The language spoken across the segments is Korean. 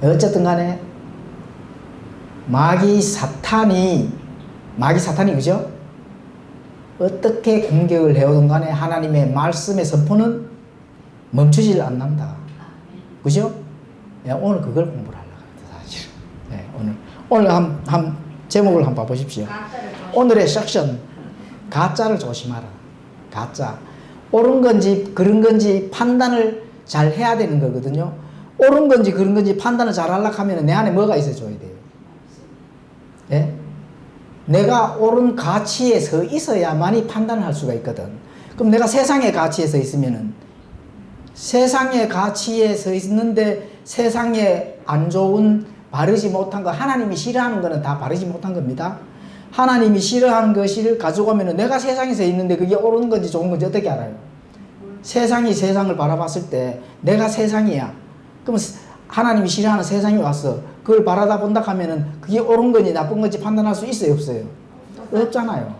어쨌든 간에 마귀 사탄이 그죠? 어떻게 공격을 해오든 간에 하나님의 말씀의 선포는 멈추질 않는다. 그죠? 예, 오늘 그걸 공부를 하려고 합니다, 사실. 예, 오늘 한 제목을 한번 봐보십시오. 오늘의 섹션, 가짜를 조심하라. 가짜. 옳은 건지 그런 건지 판단을 잘 해야 되는 거거든요. 옳은 건지 그런 건지 판단을 잘 하려고 하면 내 안에 뭐가 있어줘야 돼요? 예? 내가 옳은 가치에 서 있어야만이 판단을 할 수가 있거든. 그럼 내가 세상의 가치에 서 있으면은, 세상의 가치에 서 있는데 세상에 안 좋은 바르지 못한 거, 하나님이 싫어하는 거는 다 바르지 못한 겁니다. 하나님이 싫어하는 것을 가지고 오면은 내가 세상에 서 있는데 그게 옳은 건지 좋은 건지 어떻게 알아요? 세상이 세상을 바라봤을 때 내가 세상이야. 그럼 하나님이 싫어하는 세상이 왔어. 그걸 바라다 본다 하면은 그게 옳은 건지 나쁜 건지 판단할 수 있어요, 없어요? 없잖아요.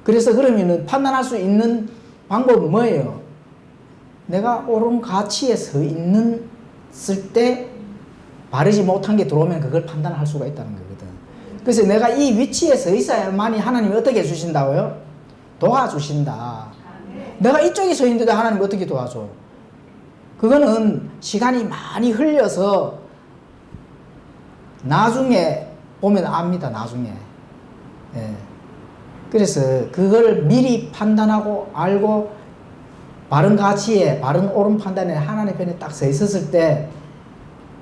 그래서 그러면은 판단할 수 있는 방법은 뭐예요? 내가 옳은 가치에 서 있을 때 바르지 못한 게 들어오면 그걸 판단할 수가 있다는 거거든. 그래서 내가 이 위치에 서 있어야만이 하나님이 어떻게 해주신다고요? 도와주신다. 내가 이쪽에 서 있는데도 하나님 어떻게 도와줘? 그거는 시간이 많이 흘려서 나중에 보면 압니다. 나중에. 예. 그래서 그걸 미리 판단하고 알고 바른 가치에 바른 옳은 판단에 하나님 편에 딱 서 있었을 때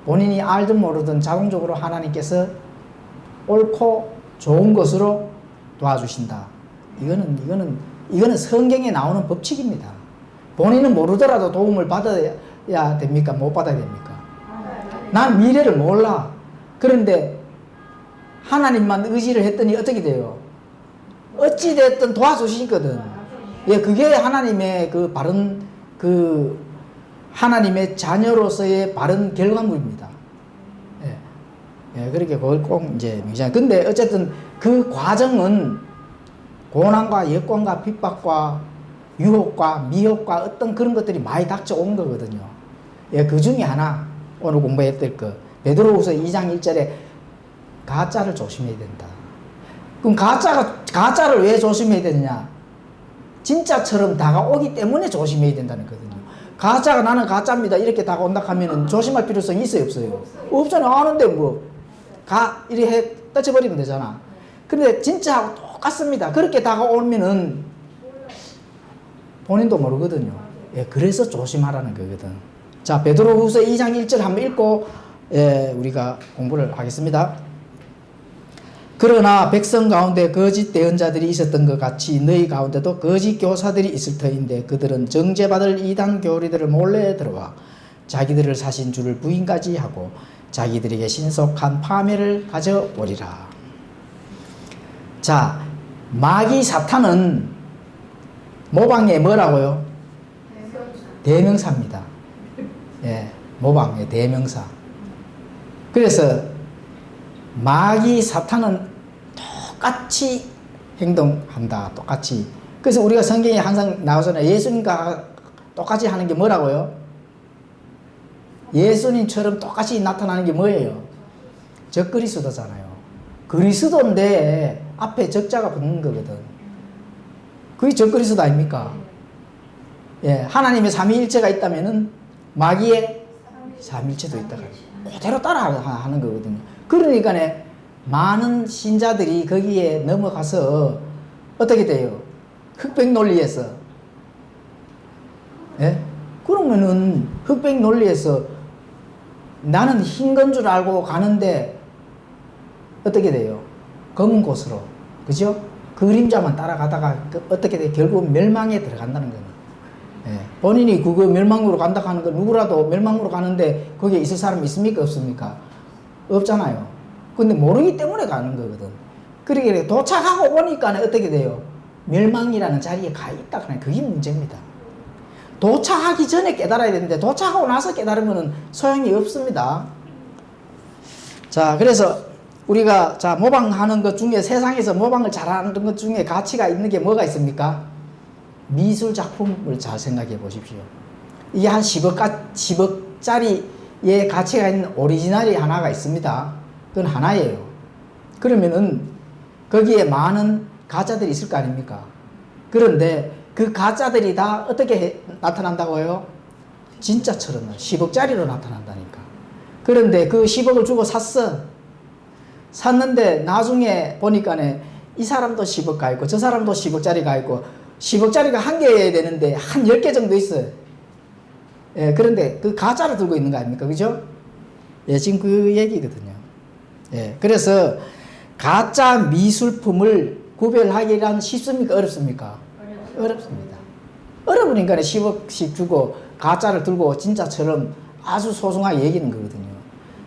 본인이 알든 모르든 자동적으로 하나님께서 옳고 좋은 것으로 도와주신다. 이거는 성경에 나오는 법칙입니다. 본인은 모르더라도 도움을 받아야 됩니까? 못 받아야 됩니까? 난 미래를 몰라. 그런데 하나님만 의지를 했더니 어떻게 돼요? 어찌됐든 도와주시거든. 예, 그게 하나님의 그 바른, 하나님의 자녀로서의 바른 결과물입니다. 예. 예, 그렇게 그걸 꼭 이제 명시하. 근데 어쨌든 그 과정은 고난과 역관과 핍박과 유혹과 미혹과 어떤 그런 것들이 많이 닥쳐온 거거든요. 예, 그 중에 하나, 오늘 공부했을 거. 베드로후서 2장 1절에 가짜를 조심해야 된다. 그럼 가짜를 왜 조심해야 되느냐? 진짜처럼 다가오기 때문에 조심해야 된다는 거거든요. 가짜가 나는 가짜입니다. 이렇게 다가온다 하면은 조심할 필요성이 있어요, 없어요? 없잖아. 아는데 이렇게 떠쳐버리면 되잖아. 근데 진짜하고 똑같습니다. 그렇게 다가오면은 본인도 모르거든요. 예, 그래서 조심하라는 거거든. 자, 베드로후서 2장 1절 한번 읽고 우리가 공부를 하겠습니다. 그러나 백성 가운데 거짓 대언자들이 있었던 것 같이 너희 가운데도 거짓 교사들이 있을 터인데 그들은 정죄받을 이단 교리들을 몰래 들어와 자기들을 사신 줄을 부인까지 하고 자기들에게 신속한 파멸을 가져오리라. 자, 마귀 사탄은 모방의 뭐라고요? 대명사입니다. 예, 모방의 대명사. 그래서 마귀 사탄은 똑같이 행동한다. 똑같이. 그래서 우리가 성경에 항상 나오잖아요. 예수님과 똑같이 하는 게 뭐라고요? 예수님처럼 똑같이 나타나는 게 뭐예요? 적그리스도잖아요. 그리스도인데 앞에 적자가 붙는 거거든. 그게 적그리스도 아닙니까? 예, 하나님의 삼위일체가 있다면은 마귀의 삼일체도 있다. 그대로 따라하는 거거든요. 그러니까 많은 신자들이 거기에 넘어가서 어떻게 돼요? 흑백 논리에서. 예? 그러면은 흑백 논리에서 나는 흰 건 줄 알고 가는데 어떻게 돼요? 검은 곳으로. 그죠? 그림자만 따라가다가 어떻게 돼? 결국 멸망에 들어간다는 거예요. 예. 본인이 그거 멸망으로 간다 하는 거 누구라도 멸망으로 가는데 거기에 있을 사람이 있습니까? 없습니까? 없잖아요. 근데 모르기 때문에 가는 거거든. 그러게 도착하고 보니까 어떻게 돼요? 멸망이라는 자리에 가 있다. 그게 문제입니다. 도착하기 전에 깨달아야 되는데 도착하고 나서 깨달으면 소용이 없습니다. 자, 그래서 우리가 모방하는 것 중에 세상에서 모방을 잘하는 것 중에 가치가 있는 게 뭐가 있습니까? 미술 작품을 잘 생각해 보십시오. 이게 한 10억짜리 가치가 있는 오리지널이 하나가 있습니다. 그건 하나예요. 그러면은 거기에 많은 가짜들이 있을 거 아닙니까? 그런데 그 가짜들이 다 어떻게 나타난다고요? 진짜처럼 10억짜리로 나타난다니까. 그런데 그 10억을 주고 샀는데 나중에 보니까 이 사람도 10억 가 있고 저 사람도 10억짜리 가 있고 10억짜리가 한 개여야 되는데 한 10개 정도 있어요. 예, 그런데 그 가짜를 들고 있는 거 아닙니까? 그죠? 예, 지금 그 얘기거든요. 예, 그래서 가짜 미술품을 구별하기란 쉽습니까? 어렵습니까? 어렵습니다. 어려우니까 10억씩 주고 가짜를 들고 진짜처럼 아주 소중하게 얘기는 거거든요.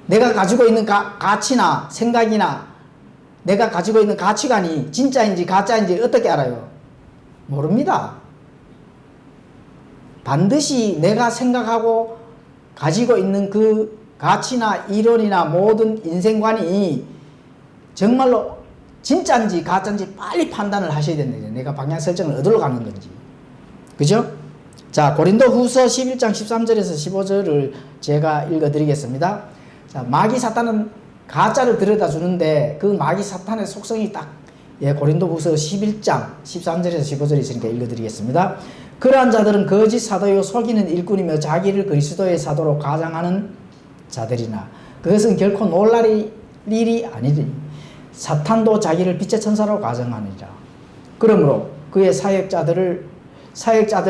내가 가지고 있는 가치나 생각이나 내가 가지고 있는 가치관이 진짜인지 가짜인지 어떻게 알아요? 모릅니다. 반드시 내가 생각하고 가지고 있는 그 가치나 이론이나 모든 인생관이 정말로 진짜인지 가짜인지 빨리 판단을 하셔야 된다. 내가 방향 설정을 어디로 가는 건지. 그죠? 자, 고린도 후서 11장 13절에서 15절을 제가 읽어드리겠습니다. 자, 마귀 사탄은 가짜를 들여다 주는데 그 마귀 사탄의 속성이 딱, 예, 고린도 후서 11장 13절에서 15절이 있으니까 읽어드리겠습니다. 그러한 자들은 거짓 사도요 속이는 일꾼이며 자기를 그리스도의 사도로 가장하는 자들이나 그것은 결코 놀랄 일이 아니니 사탄도 자기를 빛의 천사로 가정하느니라. 그러므로 그의 사역자들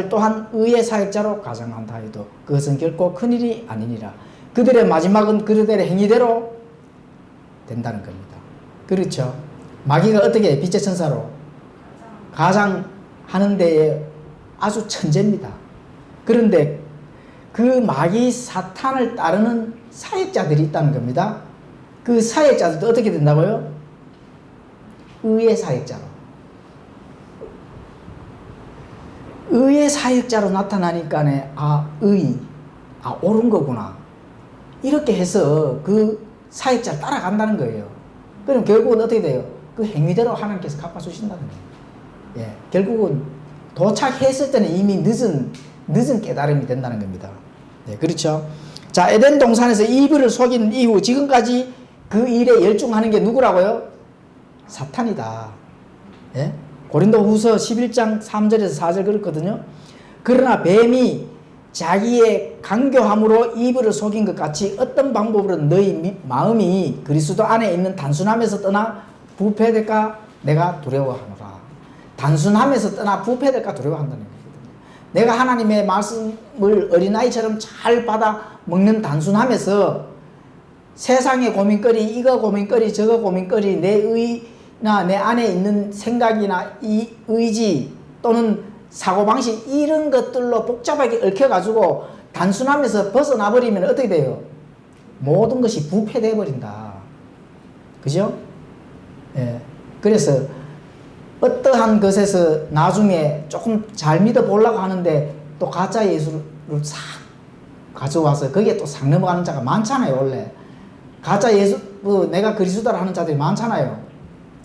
또한 의의 사역자로 가정한다 해도 그것은 결코 큰일이 아니니라. 그들의 마지막은 그들의 행위대로 된다는 겁니다. 그렇죠? 마귀가 어떻게 빛의 천사로 가장하는 데에 아주 천재입니다. 그런데 그 마귀 사탄을 따르는 사역자들이 있다는 겁니다. 그 사역자들도 어떻게 된다고요? 의의 사역자로. 의의 사역자로 나타나니까 옳은 거구나. 이렇게 해서 그 사역자를 따라간다는 거예요. 그럼 결국은 어떻게 돼요? 그 행위대로 하나님께서 갚아주신다는 거예요. 예, 결국은 도착했을 때는 이미 늦은 깨달음이 된다는 겁니다. 네, 그렇죠. 자, 에덴 동산에서 이브를 속인 이후 지금까지 그 일에 열중하는 게 누구라고요? 사탄이다. 예? 고린도 후서 11장 3절에서 4절 그렇거든요. 그러나 뱀이 자기의 간교함으로 이브를 속인 것 같이 어떤 방법으로든 너희 마음이 그리스도 안에 있는 단순함에서 떠나 부패될까 내가 두려워하노라. 단순함에서 떠나 부패될까 두려워한다는 거거든요. 내가 하나님의 말씀을 어린아이처럼 잘 받아 먹는 단순함에서 세상의 고민거리, 이거 고민거리, 저거 고민거리, 내 의나 내 안에 있는 생각이나 이 의지 또는 사고방식 이런 것들로 복잡하게 얽혀가지고 단순함에서 벗어나버리면 어떻게 돼요? 모든 것이 부패되어 버린다. 그죠? 예. 그래서 어떠한 것에서 나중에 조금 잘 믿어보려고 하는데 또 가짜 예수를 싹 가져와서 거기에 또 싹 넘어가는 자가 많잖아요. 원래 가짜 예수 내가 그리스도라 하는 자들이 많잖아요.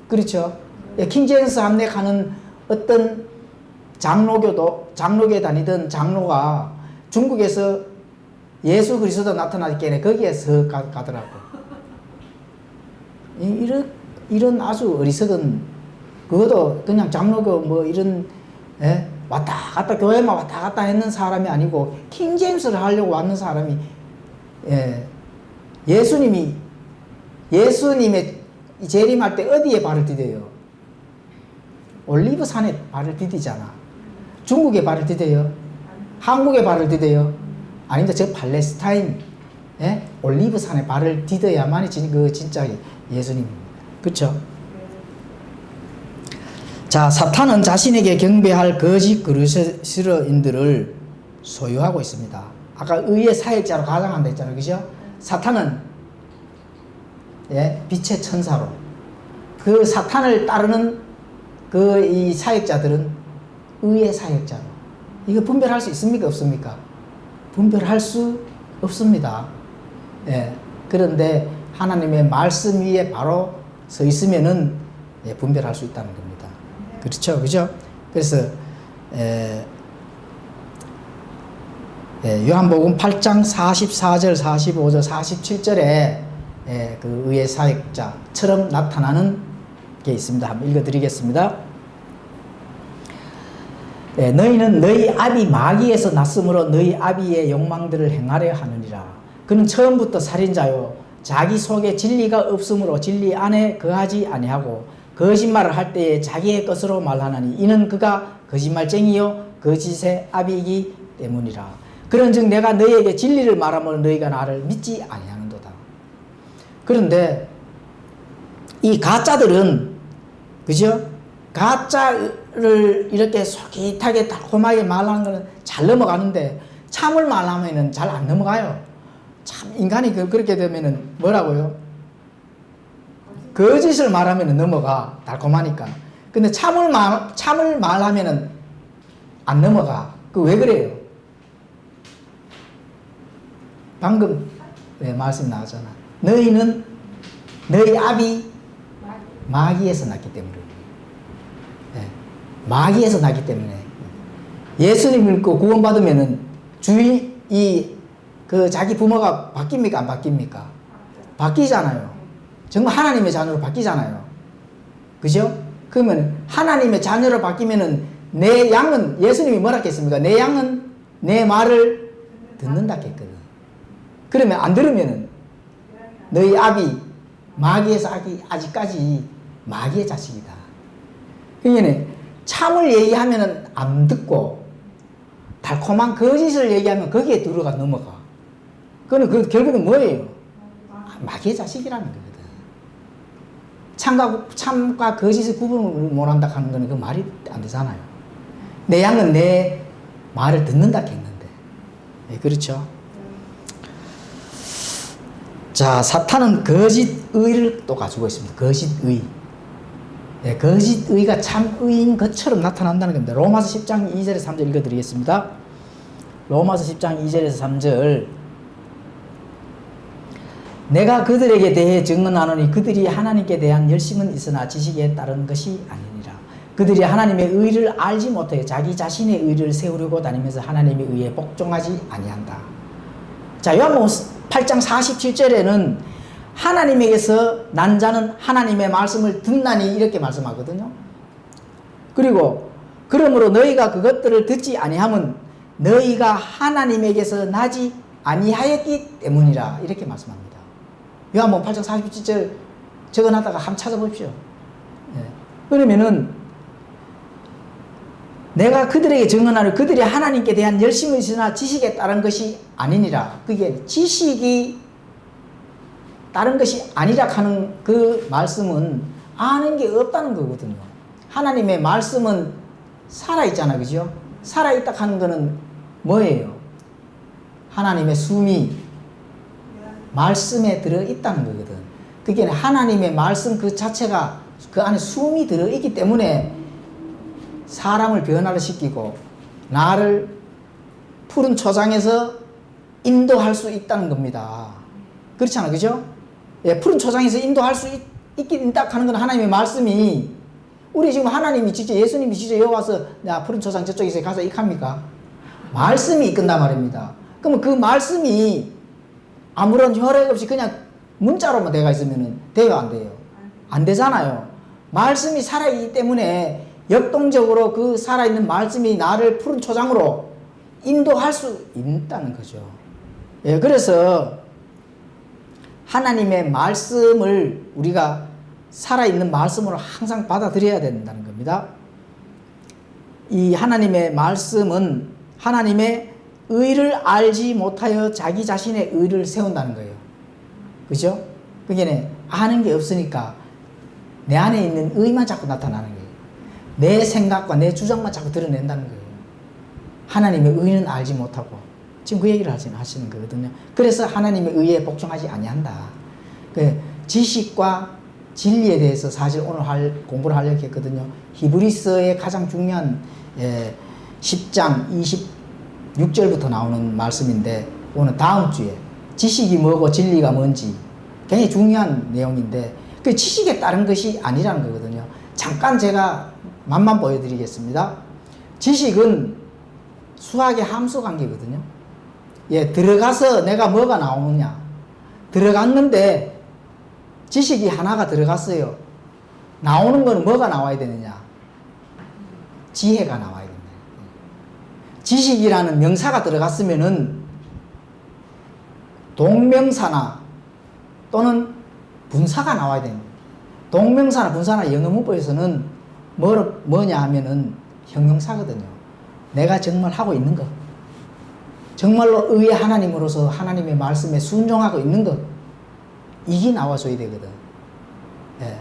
그렇죠? 예, 킹제임스 함내가는 어떤 장로교에 다니던 장로가 중국에서 예수 그리스도 나타나기에 거기에서 가더라고. 이런 아주 어리석은, 그것도 그냥 장로교 뭐 이런, 예? 왔다 갔다 교회만 왔다 갔다 했는 사람이 아니고 킹제임스를 하려고 왔는 사람이, 예. 예수님의 재림할 때 어디에 발을 디뎌요? 올리브산에 발을 디디잖아. 중국에 발을 디뎌요? 한국에 발을 디뎌요? 아닌데 저 팔레스타인, 예? 올리브산에 발을 디뎌야만이 진짜 예수님입니다. 그렇죠? 자, 사탄은 자신에게 경배할 거짓 그리스도인들을 소유하고 있습니다. 아까 의의 사역자로 가장한다 했잖아요. 그죠? 사탄은, 예, 빛의 천사로, 그 사탄을 따르는 이 사역자들은 의의 사역자로. 이거 분별할 수 있습니까? 없습니까? 분별할 수 없습니다. 예. 그런데 하나님의 말씀 위에 바로 서 있으면은, 예, 분별할 수 있다는 겁니다. 그렇죠? 그죠? 그래서, 요한복음 8장 44절, 45절, 47절에 그 의의 사역자처럼 나타나는 게 있습니다. 한번 읽어드리겠습니다. 너희는 너희 아비 마귀에서 났으므로 너희 아비의 욕망들을 행하려 하느니라. 그는 처음부터 살인자요 자기 속에 진리가 없으므로 진리 안에 거하지 아니하고 거짓말을 할 때에 자기의 것으로 말하나니 이는 그가 거짓말쟁이요 거짓의 아비이기 때문이라. 그런즉 내가 너희에게 진리를 말하면 너희가 나를 믿지 아니하는도다. 그런데 이 가짜들은 그죠? 가짜를 이렇게 솔깃하게 달콤하게 말하는 것은 잘 넘어가는데 참을 말하면은 잘 안 넘어가요. 참 인간이 그렇게 되면은 뭐라고요? 거짓을 말하면은 넘어가, 달콤하니까. 근데 참을 말하면은 안 넘어가. 그 왜 그래요? 방금 말씀 나왔잖아. 너희는 너희 아비 마귀에서 났기 때문에. 마귀에서 났기 때문에. 예수님을 믿고 구원받으면은 자기 부모가 바뀝니까? 안 바뀝니까? 바뀌잖아요. 정말 하나님의 자녀로 바뀌잖아요. 그죠? 그러면 하나님의 자녀로 바뀌면은 내 양은, 예수님이 뭐라 했습니까? 내 양은 내 말을 듣는다 했거든. 그러면 안 들으면은 너희 아비 마귀에서 아직까지 마귀의 자식이다. 그러니까 참을 얘기하면은 안 듣고 달콤한 거짓을 얘기하면 거기에 들어가 넘어가. 그거는 결국은 뭐예요? 마귀의 자식이라는 거거든. 참과 거짓의 구분을 못한다 하는 거는 그 말이 안 되잖아요. 내 양은 내 말을 듣는다 했는데. 그렇죠? 자, 사탄은 거짓의를 또 가지고 있습니다. 거짓의. 거짓의가 참의인 것처럼 나타난다는 겁니다. 로마서 10장 2절에서 3절 읽어드리겠습니다. 로마서 10장 2절에서 3절. 내가 그들에게 대해 증언하노니 그들이 하나님께 대한 열심은 있으나 지식에 따른 것이 아니니라. 그들이 하나님의 의를 알지 못해 자기 자신의 의를 세우려고 다니면서 하나님의 의에 복종하지 아니한다. 자, 요한복음 8장 47절에는 하나님에게서 난 자는 하나님의 말씀을 듣나니 이렇게 말씀하거든요. 그리고 그러므로 너희가 그것들을 듣지 아니함은 너희가 하나님에게서 나지 아니하였기 때문이라 이렇게 말씀합니다. 요한복음 8장 47절 적어놨다가 한번 찾아보십시오. 그러면은 내가 그들에게 증언하는 그들이 하나님께 대한 열심이 있으나 지식에 따른 것이 아니니라. 그게 지식이 다른 것이 아니라 하는 그 말씀은 아는 게 없다는 거거든요. 하나님의 말씀은 살아있잖아, 그죠? 살아있다 하는 거는 뭐예요? 하나님의 숨이 말씀에 들어있다는 거거든. 그게 하나님의 말씀 그 자체가 그 안에 숨이 들어있기 때문에 사람을 변화를 시키고 나를 푸른 초장에서 인도할 수 있다는 겁니다. 그렇잖아, 그죠? 푸른 초장에서 인도할 수 있다 하는 건 하나님의 말씀이, 우리 지금 하나님이 직접, 예수님이 직접 여기 와서 야 푸른 초장 저쪽에서 가서 익합니까? 말씀이 이끈단 말입니다. 그러면 그 말씀이 아무런 혈액 없이 그냥 문자로만 되어 있으면 돼요, 안 돼요? 안 되잖아요. 말씀이 살아있기 때문에 역동적으로 그 살아있는 말씀이 나를 푸른 초장으로 인도할 수 있다는 거죠. 그래서 하나님의 말씀을 우리가 살아있는 말씀으로 항상 받아들여야 된다는 겁니다. 이 하나님의 말씀은 하나님의 의를 알지 못하여 자기 자신의 의를 세운다는 거예요. 그죠? 그게 아는 게 없으니까 내 안에 있는 의만 자꾸 나타나는 거예요. 내 생각과 내 주장만 자꾸 드러낸다는 거예요. 하나님의 의는 알지 못하고 지금 그 얘기를 하시는 거거든요. 그래서 하나님의 의에 복종하지 아니한다. 지식과 진리에 대해서 사실 오늘 공부를 하려고 했거든요. 히브리서의 가장 중요한 10장 26절부터 나오는 말씀인데 오늘 다음 주에 지식이 뭐고 진리가 뭔지 굉장히 중요한 내용인데 그 지식에 따른 것이 아니라는 거거든요. 잠깐 제가 맛만 보여드리겠습니다. 지식은 수학의 함수 관계거든요. 예, 들어가서 내가 뭐가 나오느냐. 들어갔는데 지식이 하나가 들어갔어요. 나오는 건 뭐가 나와야 되느냐. 지혜가 나와야 된다. 지식이라는 명사가 들어갔으면은 동명사나 또는 분사가 나와야 됩니다. 동명사나 분사나 영어 문법에서는 뭐냐 하면은 형용사거든요. 내가 정말 하고 있는 것. 정말로 의의 하나님으로서 하나님의 말씀에 순종하고 있는 것. 이게 나와줘야 되거든. 예.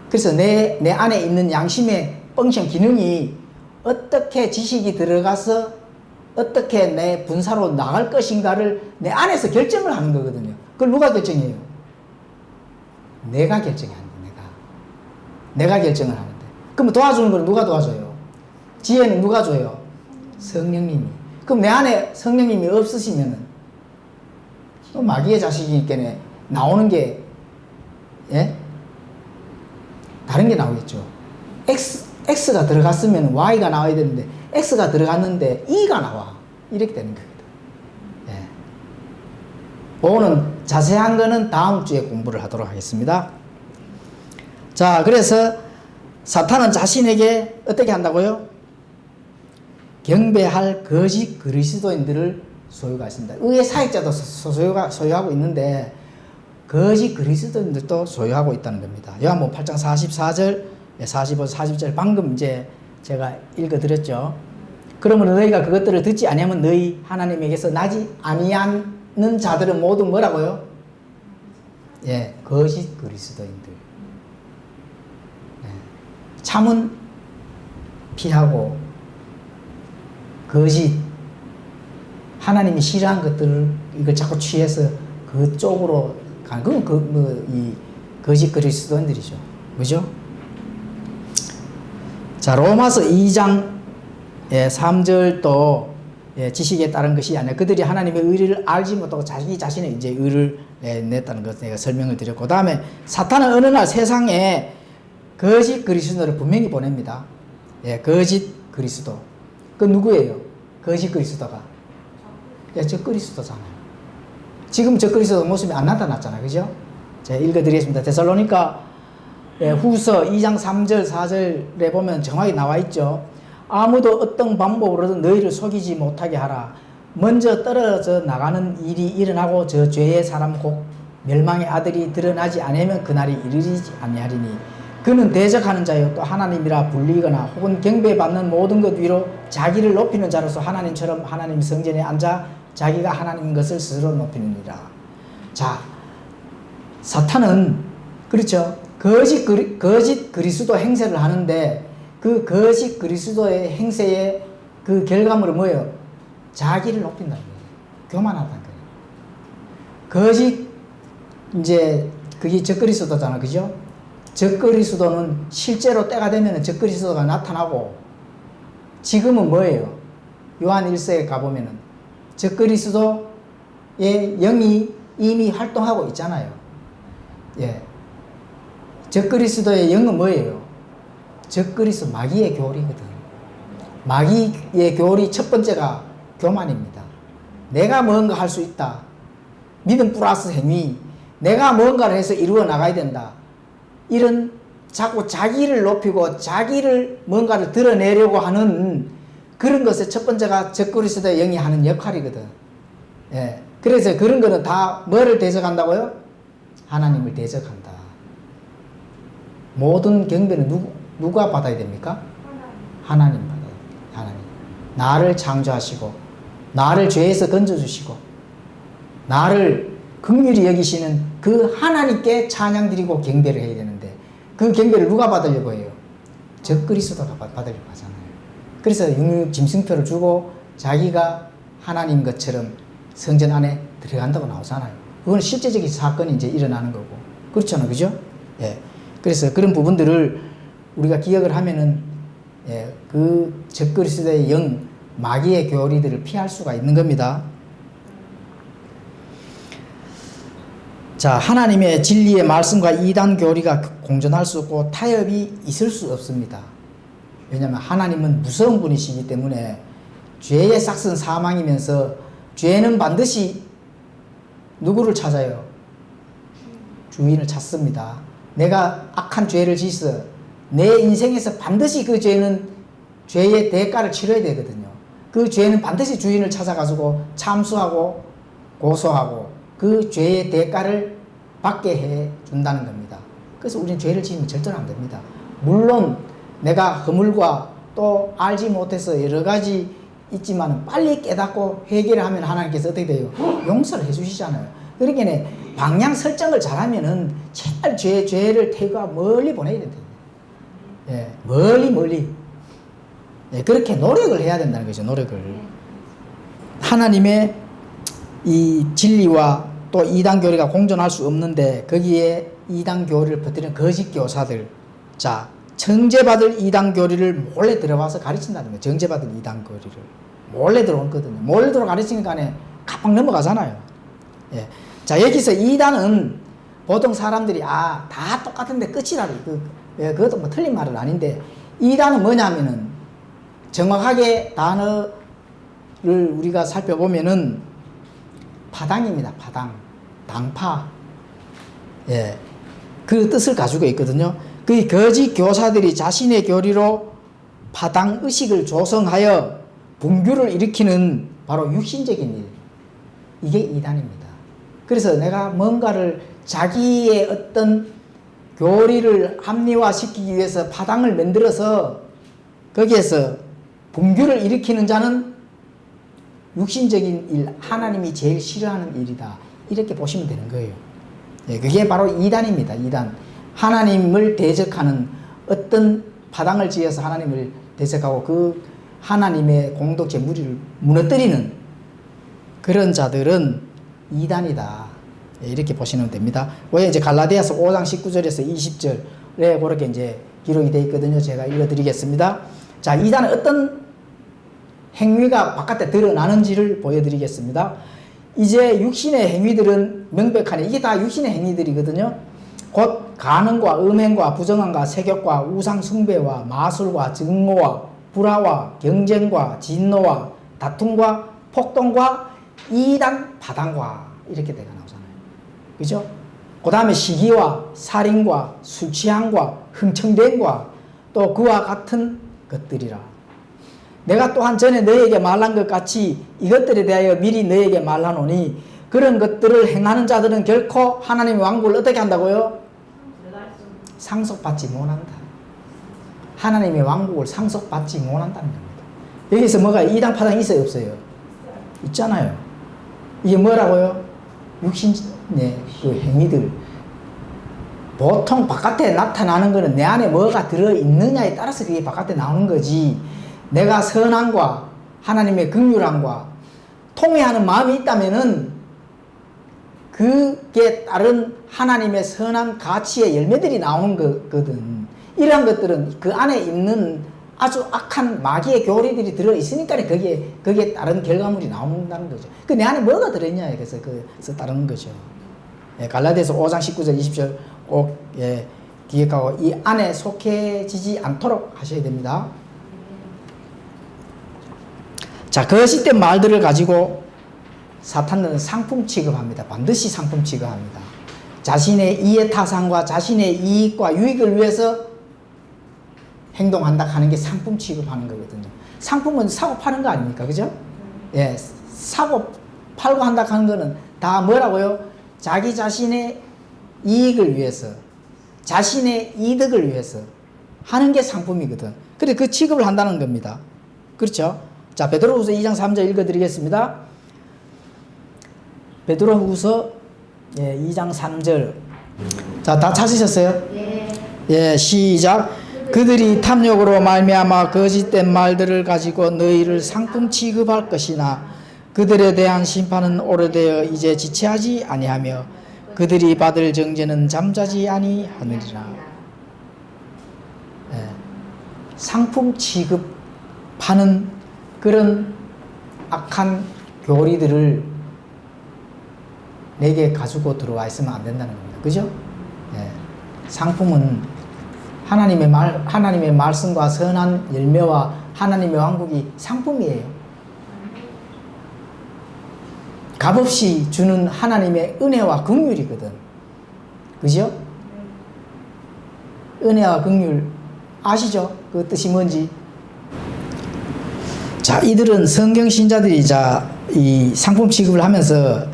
그래서 내 안에 있는 양심의 펑션 기능이 어떻게 지식이 들어가서 어떻게 내 분사로 나갈 것인가를 내 안에서 결정을 하는 거거든요. 그걸 누가 결정해요? 내가 결정해야 한다. 내가 결정을 하는데. 그럼 도와주는 건 누가 도와줘요? 지혜는 누가 줘요? 성령님이. 그럼 내 안에 성령님이 없으시면은 또 마귀의 자식이니까 나오는 게, 예? 다른 게 나오겠죠. X가 들어갔으면 Y가 나와야 되는데, X가 들어갔는데 E가 나와. 이렇게 되는 겁니다. 예. 오는 자세한 거는 다음 주에 공부를 하도록 하겠습니다. 자, 그래서 사탄은 자신에게 어떻게 한다고요? 경배할 거짓 그리스도인들을 소유가 있습니다. 의의 사역자도 소유하고 있는데 거짓 그리스도인들도 소유하고 있다는 겁니다. 요한복음 8장 44절, 45, 40절 방금 이제 제가 읽어드렸죠. 그러므로 너희가 그것들을 듣지 아니하면 너희 하나님에게서 나지 아니하는 자들은 모두 뭐라고요? 예, 거짓 그리스도인들. 예, 참은 피하고 거짓 하나님이 싫어하는 것들을 이걸 자꾸 취해서 그쪽으로 가는 그건 이 거짓 그리스도인들이죠. 그죠? 자, 로마서 2장 3절도 지식에 따른 것이 아니라 그들이 하나님의 의를 알지 못하고 자기 자신의 이제 의를 냈다는 것을 내가 설명을 드렸고, 그 다음에 사탄은 어느 날 세상에 거짓 그리스도를 분명히 보냅니다. 예, 거짓 그리스도. 그 누구예요? 거짓 그리스도가. 예, 저 그리스도잖아요. 지금 저 그리스도 모습이 안 나타났잖아요. 그죠? 제가 읽어드리겠습니다. 데살로니가 후서 2장 3절 4절에 보면 정확히 나와 있죠. 아무도 어떤 방법으로든 너희를 속이지 못하게 하라. 먼저 떨어져 나가는 일이 일어나고 저 죄의 사람 곧 멸망의 아들이 드러나지 않으면 그날이 이르지 아니하리니 그는 대적하는 자요 또 하나님이라 불리거나 혹은 경배받는 모든 것 위로 자기를 높이는 자로서 하나님처럼 하나님 성전에 앉아 자기가 하나님인 것을 스스로 높이느니라. 자, 사탄은 그렇죠. 거짓 그리스도 행세를 하는데 그 거짓 그리스도의 행세의 그 결과물은 뭐예요? 자기를 높인다는 거예요. 교만하다는 거예요. 거짓 이제 그게 적그리스도잖아, 그죠? 적그리스도는 실제로 때가 되면 적그리스도가 나타나고 지금은 뭐예요? 요한 1세에 가보면은 적그리스도의 영이 이미 활동하고 있잖아요. 예. 적그리스도의 영은 뭐예요? 적그리스도 마귀의 교리거든. 마귀의 교리 첫 번째가 교만입니다. 내가 뭔가 할 수 있다. 믿음 플러스 행위. 내가 뭔가를 해서 이루어 나가야 된다. 이런 자꾸 자기를 높이고 자기를 뭔가를 드러내려고 하는 그런 것의 첫 번째가 적그리스도의 영이 하는 역할이거든. 예. 그래서 그런 거는 다 뭐를 대적한다고요? 하나님을 대적한다. 모든 경배는 누가 받아야 됩니까? 하나님 받아야 됩니다. 하나님. 나를 창조하시고 나를 죄에서 건져주시고 나를 긍휼히 여기시는 그 하나님께 찬양 드리고 경배를 해야 되는데 그 경배를 누가 받으려고 해요? 적그리스도가 받으려고 하잖아요. 그래서 짐승표를 주고 자기가 하나님 것처럼 성전 안에 들어간다고 나오잖아요. 그건 실제적인 사건이 이제 일어나는 거고. 그렇잖아요. 그죠? 예. 그래서 그런 부분들을 우리가 기억을 하면은, 예, 그 적그리스도의 영, 마귀의 교리들을 피할 수가 있는 겁니다. 자, 하나님의 진리의 말씀과 이단 교리가 공존할 수 없고 타협이 있을 수 없습니다. 왜냐하면 하나님은 무서운 분이시기 때문에 죄의 삭은 사망이면서 죄는 반드시 누구를 찾아요? 주인을 찾습니다. 내가 악한 죄를 지어서 내 인생에서 반드시 그 죄는 죄의 대가를 치러야 되거든요. 그 죄는 반드시 주인을 찾아가지고 참수하고 고소하고 그 죄의 대가를 받게 해 준다는 겁니다. 그래서 우리는 죄를 지으면 절대로 안 됩니다. 물론 내가 허물과 또 알지 못해서 여러 가지 있지만 빨리 깨닫고 회개를 하면 하나님께서 어떻게 돼요? 용서를 해 주시잖아요. 그러니까 방향 설정을 잘하면은 제발 죄를 태우고 멀리 보내야 된다. 예, 멀리. 예, 그렇게 노력을 해야 된다는 거죠. 노력을. 하나님의 이 진리와 또 이단 교리가 공존할 수 없는데 거기에 이단 교리를 퍼뜨리는 거짓 교사들, 자 정죄받을 이단 교리를 몰래 들어와서 가르친다는 거예요. 정죄받을 이단 교리를 몰래 들어오거든요. 몰래 들어 가르치니까 가방 넘어가잖아요. 예. 자 여기서 이단은 보통 사람들이 다 똑같은데 끝이라 그것도 뭐 틀린 말은 아닌데 이단은 뭐냐면은 정확하게 단어를 우리가 살펴보면은 파당입니다. 파당, 당파. 예, 그 뜻을 가지고 있거든요. 그 거짓 교사들이 자신의 교리로 파당 의식을 조성하여 분규를 일으키는 바로 육신적인 일. 이게 이단입니다. 그래서 내가 뭔가를 자기의 어떤 교리를 합리화시키기 위해서 파당을 만들어서 거기에서 분규를 일으키는 자는 육신적인 일, 하나님이 제일 싫어하는 일이다. 이렇게 보시면 되는 거예요. 예, 그게 바로 이단입니다. 이단. 하나님을 대적하는 어떤 파당을 지어서 하나님을 대적하고 그 하나님의 공동체 무리를 무너뜨리는 그런 자들은 이단이다. 예, 이렇게 보시면 됩니다. 왜 이제 갈라디아서 5장 19절에서 20절에 그렇게 이제 기록이 되어 있거든요. 제가 읽어드리겠습니다. 자, 이단은 어떤 행위가 바깥에 드러나는지를 보여드리겠습니다. 이제 육신의 행위들은 명백하네. 이게 다 육신의 행위들이거든요. 곧 간음과 음행과 부정함과 세격과 우상 숭배와 마술과 증오와 불화와 경쟁과 진노와 다툼과 폭동과 이단 파당과 이렇게 내가 나오잖아요. 그죠? 그 다음에 시기와 살인과 술 취함과 흥청됨과 또 그와 같은 것들이라. 내가 또한 전에 너에게 말한 것 같이 이것들에 대하여 미리 너에게 말하노니 그런 것들을 행하는 자들은 결코 하나님의 왕국을 어떻게 한다고요? 상속받지 못한다. 하나님의 왕국을 상속받지 못한다는 겁니다. 여기서 뭐가 이단 파당이 있어요? 없어요? 있잖아요. 이게 뭐라고요? 육신의 그 행위들. 보통 바깥에 나타나는 거는 내 안에 뭐가 들어있느냐에 따라서 그게 바깥에 나오는 거지. 내가 선함과 하나님의 긍휼함과 통회하는 마음이 있다면은 그게 다른 하나님의 선한 가치의 열매들이 나오는 거거든. 이러한 것들은 그 안에 있는 아주 악한 마귀의 교리들이 들어있으니까 거기에 다른 결과물이 나온다는 거죠. 그 내 안에 뭐가 들어있냐, 그래서 그래서 다른 거죠. 예, 갈라디아서 5장 19절 20절 꼭 기억하고 이 안에 속해지지 않도록 하셔야 됩니다. 자, 거짓된 말들을 가지고 사탄은 상품 취급합니다. 반드시 상품 취급합니다. 자신의 이해 타산과 자신의 이익과 유익을 위해서 행동한다 하는 게 상품 취급하는 거거든요. 상품은 사고 파는 거 아닙니까? 그죠? 예, 사고 팔고 한다 하는 거는 다 뭐라고요? 자기 자신의 이익을 위해서, 자신의 이득을 위해서 하는 게 상품이거든. 그래, 그 취급을 한다는 겁니다. 그렇죠? 자, 베드로후서 2장 3절 읽어드리겠습니다. 베드로후서 2장 3절. 자, 다 찾으셨어요? 네. 예, 시작. 그들이 탐욕으로 말미암아 거짓된 말들을 가지고 너희를 상품 취급할 것이나 그들에 대한 심판은 오래되어 이제 지체하지 아니하며 그들이 받을 정죄는 잠자지 아니하느니라. 예, 상품 취급하는 그런 악한 교리들을 내게 가지고 들어와 있으면 안 된다는 겁니다. 그죠? 예. 상품은 하나님의 말씀과 선한 열매와 하나님의 왕국이 상품이에요. 값없이 주는 하나님의 은혜와 긍휼이거든. 그죠? 은혜와 긍휼 아시죠? 그 뜻이 뭔지. 자, 이들은 성경 신자들이 이 상품 취급을 하면서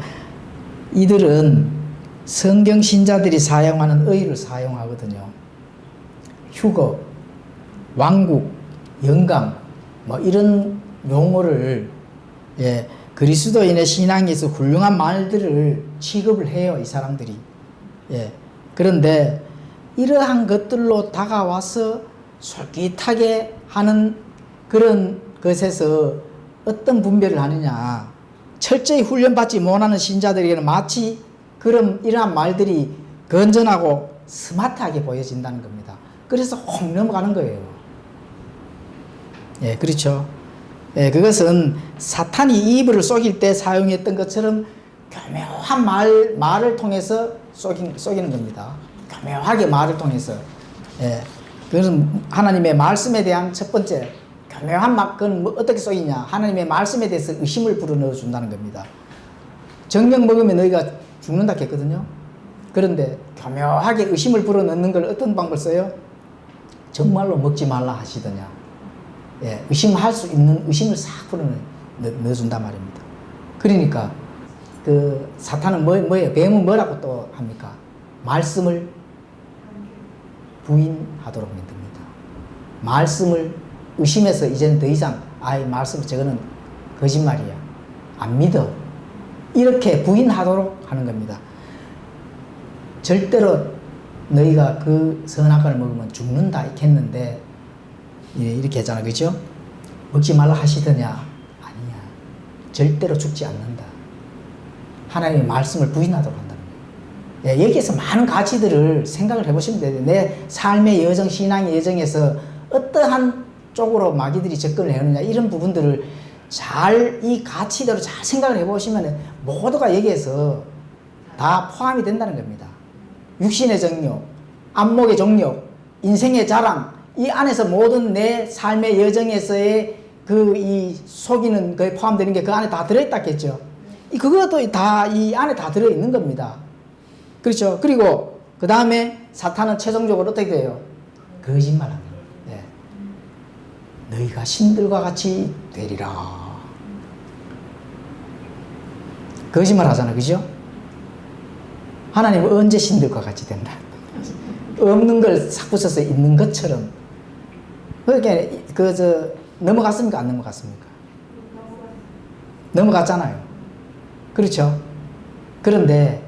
이들은 성경 신자들이 사용하는 의를 사용하거든요. 휴거, 왕국, 영광, 뭐 이런 용어를 그리스도인의 신앙에서 훌륭한 말들을 취급을 해요, 이 사람들이. 그런데 이러한 것들로 다가와서 솔깃하게 하는 그런 것에서 어떤 분별을 하느냐. 철저히 훈련받지 못하는 신자들에게는 마치 이러한 말들이 건전하고 스마트하게 보여진다는 겁니다. 그래서 확 넘어가는 거예요. 그렇죠. 그것은 사탄이 이브를 속일 때 사용했던 것처럼 교묘한 말을 통해서 속이는 겁니다. 교묘하게 말을 통해서. 그것은 하나님의 말씀에 대한 첫 번째 교묘한 말, 그건 어떻게 속이냐. 하나님의 말씀에 대해서 의심을 불어넣어 준다는 겁니다. 정령 먹으면 너희가 죽는다 했거든요. 그런데 교묘하게 의심을 불어넣는 걸 어떤 방법을 써요? 정말로 먹지 말라 하시더냐. 의심할 수 있는 의심을 싹 불어넣어준단 말입니다. 그러니까 그 사탄은 뭐예요? 뱀은 뭐라고 또 합니까? 말씀을 부인하도록 만듭니다. 말씀을 의심해서 이제는 더 이상 말씀을 저거는 거짓말이야. 안 믿어. 이렇게 부인하도록 하는 겁니다. 절대로 너희가 그 선악과를 먹으면 죽는다 이렇게 했는데 이렇게 했잖아. 그죠? 먹지 말라 하시더냐? 아니야. 절대로 죽지 않는다. 하나님의 말씀을 부인하도록 한다는 거예요. 여기에서 많은 가치들을 생각을 해보시면 돼요. 내 삶의 여정, 신앙의 여정에서 어떠한 쪽으로 마귀들이 접근을 해오느냐 이런 부분들을 이 가치대로 잘 생각을 해보시면 모두가 여기에서 다 포함이 된다는 겁니다. 육신의 정욕, 안목의 정욕, 인생의 자랑, 이 안에서 모든 내 삶의 여정에서의 이 속이는 거에 포함되는 게 그 안에 다 들어있다겠죠. 그것도 다 이 안에 다 들어있는 겁니다. 그렇죠. 그리고 그 다음에 사탄은 최종적으로 어떻게 돼요? 거짓말합니다. 너희가 신들과 같이 되리라. 거짓말 하잖아. 그죠? 하나님은 언제 신들과 같이 된다? 없는 걸 싹 붙여서 있는 것처럼. 그러니까 넘어갔습니까? 안 넘어갔습니까? 넘어갔잖아요. 그렇죠? 그런데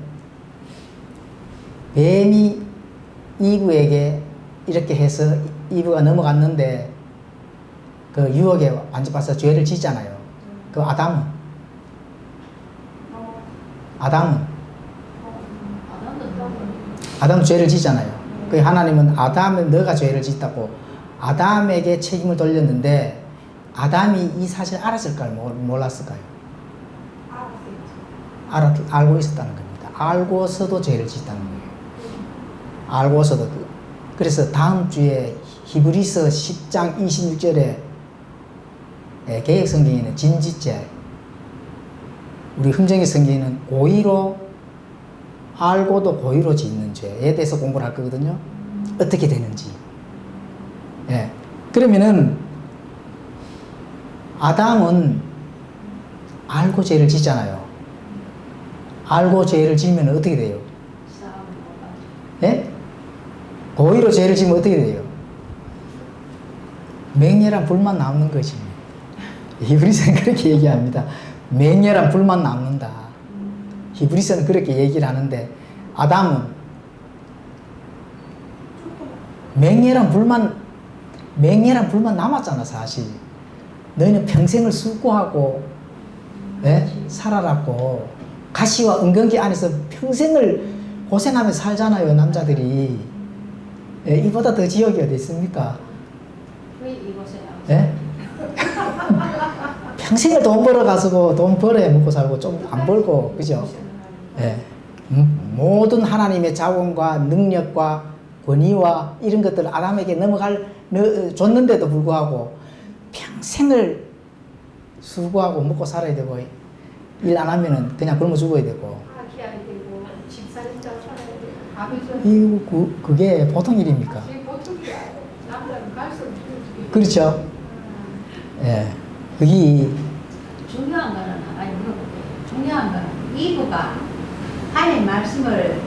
뱀이 이브에게 이렇게 해서 이브가 넘어갔는데 그 유혹에 완전 빠서 죄를 짓잖아요. 그 아담은 죄를 짓잖아요. 그 하나님은 아담은 너가 죄를 짓다고 아담에게 책임을 돌렸는데 아담이 이 사실을 알았을까요? 몰랐을까요? 알고 있었다는 겁니다. 알고서도 죄를 짓다는 거예요. 알고서도. 그래서 다음 주에 히브리서 10장 26절에 개역 성경에는 진짓죄, 우리 흥정의 성경에는 고의로 알고도 고의로 짓는 죄에 대해서 공부를 할 거거든요. 어떻게 되는지. 그러면은 아담은 알고 죄를 짓잖아요. 알고 죄를 지으면 어떻게 돼요? 고의로 죄를 지으면 어떻게 돼요? 맹렬한 불만 남는 거지. 히브리서는 그렇게 얘기합니다. 맹렬한 불만 남는다. 히브리서는 그렇게 얘기를 하는데 아담은 맹렬한 불만 남았잖아. 사실 너희는 평생을 수고하고 살아랐고 가시와 은근기 안에서 평생을 고생하면서 살잖아요. 남자들이. 이보다 더 지옥이 어디 있습니까? 평생을 돈 벌어가지고 돈 벌어야 먹고 살고 좀 안 벌고, 그죠? 모든 하나님의 자원과 능력과 권위와 이런 것들을 아담에게 일 안 하면은 그냥 굶어 죽어야 되고. 키워야 되고 집사니까 살아야 되고 아버지 이거 그게 보통 일입니까? 보통이야. 남자는 갈 수 없지. 그렇죠. 예. 그게 중요한 거는 아니 물어볼게요. 중요한 거는 이브가 하나님 말씀을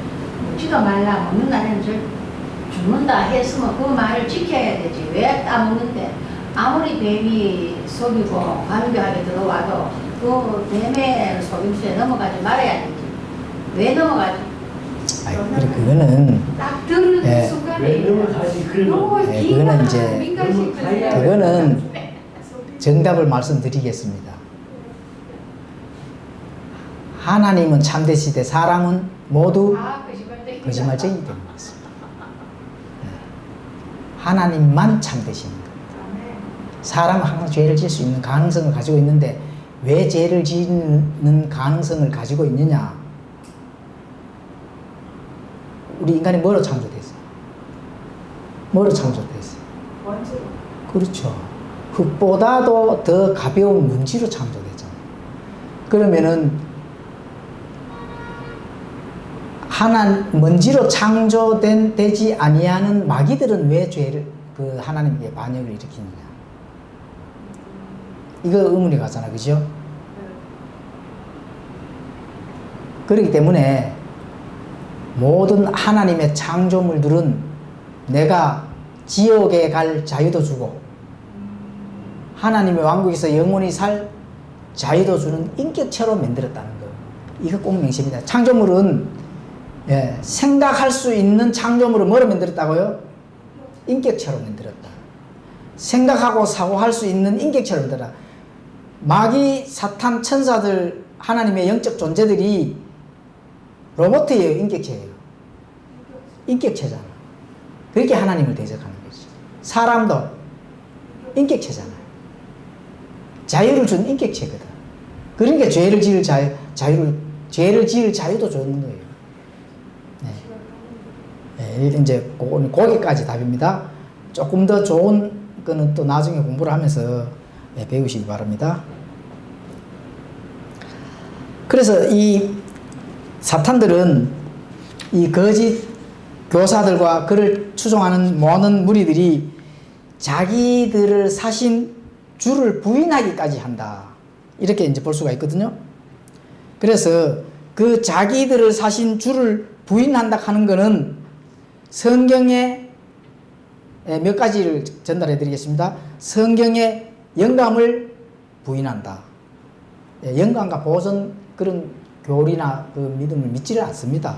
먹지도 말라 먹는 날에는 죽는다 했으면 그 말을 지켜야 되지. 왜 따먹는데 아무리 뱀이 속이고 관교하게 들어와도 그 뱀의 속임수에 넘어가지 말아야 되지. 왜 넘어가지? 아이, 그거는 딱 들은 예. 순간에 너무 예, 그거는 이제 민간식 그거는 정답을 말씀드리겠습니다. 하나님은 참되시되 사람은 모두 거짓말쟁이 되는 것입니다. 하나님만 참되시는 겁니다. 사람은 항상 죄를 지을 수 있는 가능성을 가지고 있는데 왜 죄를 짓는 가능성을 가지고 있느냐? 우리 인간이 뭐로 창조됐어요? 뭐로 창조됐어요? 먼지로. 그렇죠. 흙보다도 더 가벼운 먼지로 창조됐잖아요. 그러면은 먼지로 창조되지 아니하는 마귀들은 왜 죄를 그 하나님께 반역을 일으키느냐? 이거 의문이 가잖아, 그죠? 그렇기 때문에 모든 하나님의 창조물들은 내가 지옥에 갈 자유도 주고 하나님의 왕국에서 영원히 살 자유도 주는 인격체로 만들었다는 거. 이거 꼭 명심입니다. 창조물은 생각할 수 있는 창조물을 뭐로 만들었다고요? 인격체로 만들었다. 생각하고 사고할 수 있는 인격체로 만들었다. 마귀, 사탄, 천사들, 하나님의 영적 존재들이 로봇이에요, 인격체예요? 인격체잖아. 그렇게 하나님을 대적하는 거지. 사람도 인격체잖아요. 자유를 준 인격체거든. 그러니까 죄를 지을 죄를 지을 자유도 주는 거예요. 네. 네, 이제 거기까지 답입니다. 조금 더 좋은 거는 또 나중에 공부를 하면서 배우시기 바랍니다. 그래서 이 사탄들은 이 거짓 교사들과 그를 추종하는 모든 무리들이 자기들을 사신 주를 부인하기까지 한다. 이렇게 이제 볼 수가 있거든요. 그래서 그 자기들을 사신 주를 부인한다 하는 것은 성경에 몇 가지를 전달해 드리겠습니다. 성경의 영감을 부인한다. 영감과 보존 그런 교리나 그 믿음을 믿지를 않습니다.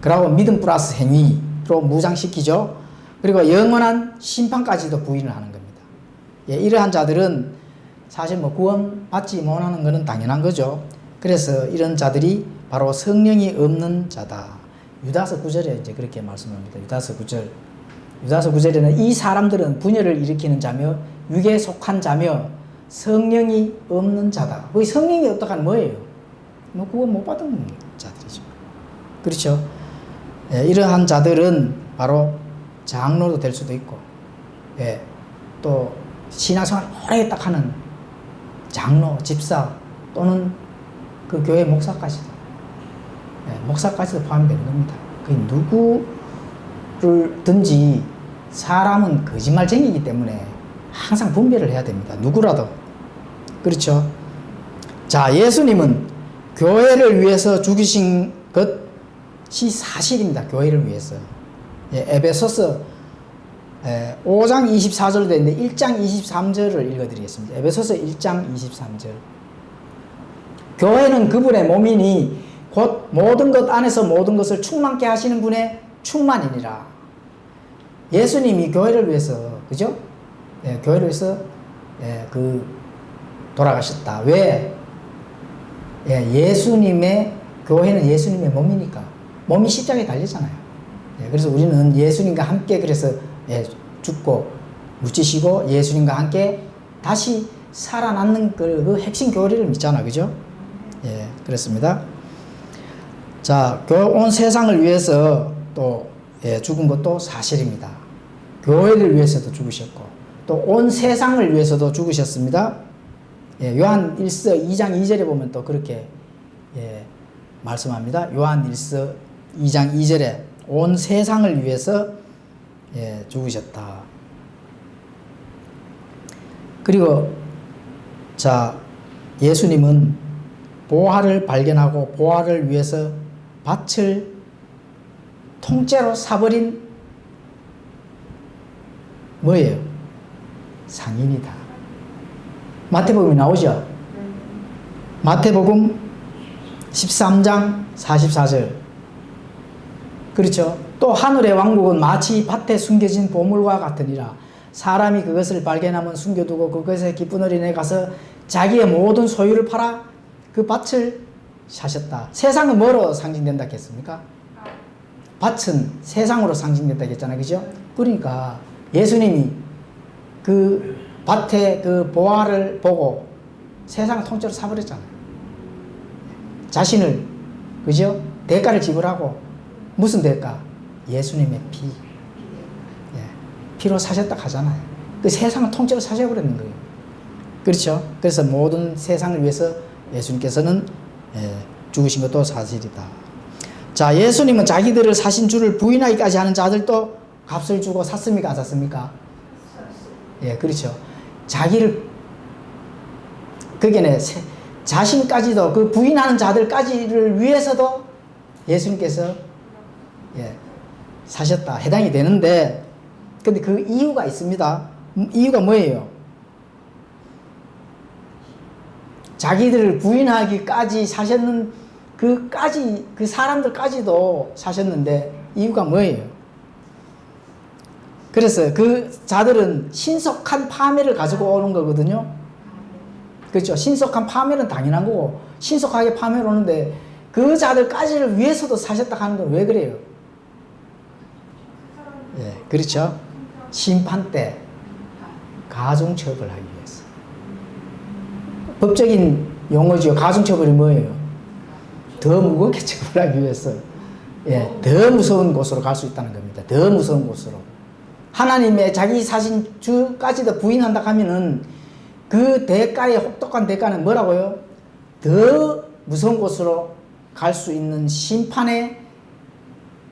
그리고 믿음 플러스 행위로 무장시키죠. 그리고 영원한 심판까지도 부인을 하는 겁니다. 이러한 자들은 사실 뭐 구원 받지 못하는 것은 당연한 거죠. 그래서 이런 자들이 바로 성령이 없는 자다. 유다서 9절에 이제 그렇게 말씀합니다. 유다서 9절. 유다서 9절에는 이 사람들은 분열을 일으키는 자며 육에 속한 자며 성령이 없는 자다. 거기 성령이 없다가 뭐예요? 뭐 구원 못 받은 자들이죠. 그렇죠? 이러한 자들은 바로 장로도 될 수도 있고, 또 신앙생활 오래 딱 하는 장로, 집사 또는 그 교회 목사까지도, 목사까지도 포함되는 겁니다. 그 누구를든지 사람은 거짓말쟁이기 때문에 항상 분별을 해야 됩니다. 누구라도. 그렇죠? 자, 예수님은 교회를 위해서 죽으신 것이 사실입니다. 교회를 위해서. 에베소서 5장 24절로 되어 있는데 1장 23절을 읽어드리겠습니다. 에베소서 1장 23절. 교회는 그분의 몸이니 곧 모든 것 안에서 모든 것을 충만케 하시는 분의 충만이니라. 예수님이 교회를 위해서, 그죠? 교회를 위해서 돌아가셨다. 왜? 예수님의 교회는 예수님의 몸이니까. 몸이 십자가에 달리잖아요. 그래서 우리는 예수님과 함께 그래서 죽고 묻히시고 예수님과 함께 다시 살아남는 그 핵심 교리를 믿잖아. 그죠? 그렇습니다. 자, 온 세상을 위해서 또 죽은 것도 사실입니다. 교회를 위해서도 죽으셨고 또 온 세상을 위해서도 죽으셨습니다. 요한 1서 2장 2절에 보면 또 그렇게 예, 말씀합니다. 요한일서 2장 2절에 온 세상을 위해서 예, 죽으셨다. 그리고 자, 예수님은 보화를 발견하고 보화를 위해서 밭을 통째로 사버린 뭐예요? 상인이다. 마태복음이 나오죠? 마태복음 13장 44절. 그렇죠? 또 하늘의 왕국은 마치 밭에 숨겨진 보물과 같으니라. 사람이 그것을 발견하면 숨겨두고 그것에 기쁜 어린애 가서 자기의 모든 소유를 팔아 그 밭을 사셨다. 세상은 뭐로 상징된다 했습니까? 밭은 세상으로 상징된다 했잖아요. 그죠? 그러니까 예수님이 그 밭의 그 보화를 보고 세상을 통째로 사버렸잖아요. 자신을, 그죠? 대가를 지불하고, 무슨 대가? 예수님의 피. 예, 피로 사셨다 하잖아요. 그 세상을 통째로 사셔버렸는 거예요. 그렇죠? 그래서 모든 세상을 위해서 예수님께서는 죽으신 것도 사실이다. 자, 예수님은 자기들을 사신 주를 부인하기까지 하는 자들도 값을 주고 샀습니까? 안 샀습니까? 예, 그렇죠. 자기를, 거기에 자신까지도 그 부인하는 자들까지를 위해서도 예수님께서 예, 사셨다. 해당이 되는데, 근데 그 이유가 있습니다. 이유가 뭐예요? 자기들을 부인하기까지 사셨는 그까지, 그 사람들까지도 사셨는데, 이유가 뭐예요? 그래서 그 자들은 신속한 파멸을 가지고 오는 거거든요. 그렇죠? 신속한 파멸은 당연한 거고, 신속하게 파멸 오는데, 그 자들까지를 위해서도 사셨다 하는 건 왜 그래요? 예, 그렇죠? 심판 때 가중처벌하기 위해서. 법적인 용어죠. 가중처벌이 뭐예요? 더 무겁게 처벌하기 위해서. 예, 더 무서운 곳으로 갈 수 있다는 겁니다. 더 무서운 곳으로. 하나님의 자기 사신 주까지도 부인한다 하면은 그 대가의 혹독한 대가는 뭐라고요? 더 무서운 곳으로 갈 수 있는 심판의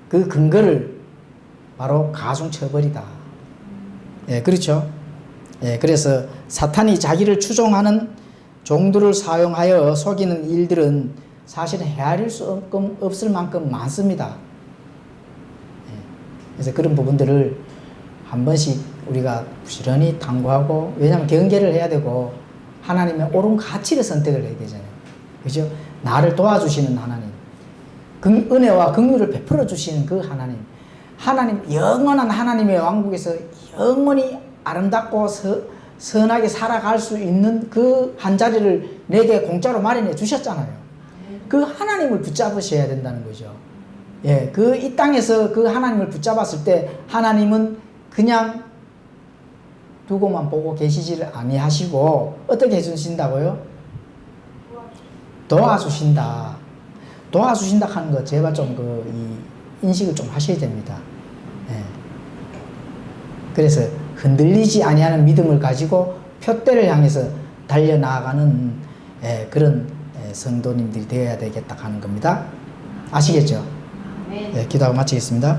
그 근거를 바로 가중처벌이다. 예, 그렇죠? 예, 그래서 사탄이 자기를 추종하는 종들을 사용하여 속이는 일들은 사실은 헤아릴 수 없을 만큼 많습니다. 예, 그래서 그런 부분들을 한 번씩 우리가 부지런히 탐구하고, 왜냐하면 경계를 해야 되고 하나님의 옳은 가치를 선택을 해야 되잖아요. 그죠? 나를 도와주시는 하나님, 은혜와 긍휼을 베풀어 주시는 그 하나님, 하나님, 영원한 하나님의 왕국에서 영원히 아름답고 선하게 살아갈 수 있는 그 한 자리를 내게 공짜로 마련해 주셨잖아요. 그 하나님을 붙잡으셔야 된다는 거죠. 예, 그 이 땅에서 그 하나님을 붙잡았을 때 하나님은 그냥 두고만 보고 계시지를 아니하시고 어떻게 해주신다고요? 도와주신다. 도와주신다 하는 거 제발 좀 이 인식을 좀 하셔야 됩니다. 예. 그래서 흔들리지 아니하는 믿음을 가지고 표대를 향해서 달려나가는 그런 성도님들이 되어야 되겠다 하는 겁니다. 아시겠죠? 네. 예, 기도하고 마치겠습니다.